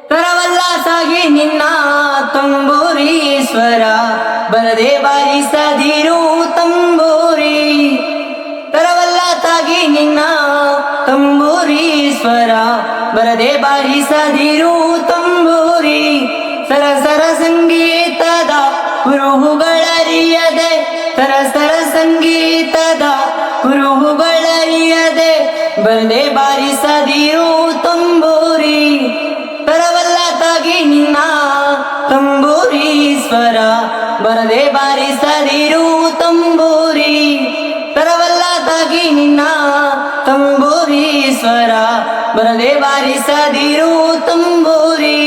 ತರವಲ್ಲ ಸಾಗಿ ನಿನ್ನ ತಂಬೂರೀಶ್ವರ ಬರದೆ ಬಾರಿಸದಿರು ತಂಬೂರಿ. ತರವಲ್ಲ ತಾಗಿ ನಿನ್ನ ತಂಬೂರೀಶ್ವರ ಬರದೆ ಬಾರಿಸದಿರು ತಂಬೂರಿ. ಸರಸರ ಸಂಗೀತದ ಕುರುಹುಗಳರಿಯದೆ, ಸರಸರ ಸಂಗೀತದ ಕುರುಹುಗಳರಿಯದೆ ಬರದೆ ಬಾರಿಸದಿರು ತಂಬೂರಿ. ತರವಲ್ಲ ತಾಗಿ ನಿನ್ನ ತಂಬೂರೀಶ್ವರ ಬರದೆ ಬಾರಿಸದಿರು ತಂಬೂರಿ. ತರವಲ್ಲ ತಾಗಿ ನಿನ್ನ ತಂಬೂರೀಶ್ವರ ಬರದೆ ಬಾರಿಸದಿರು ತಂಬೂರಿ.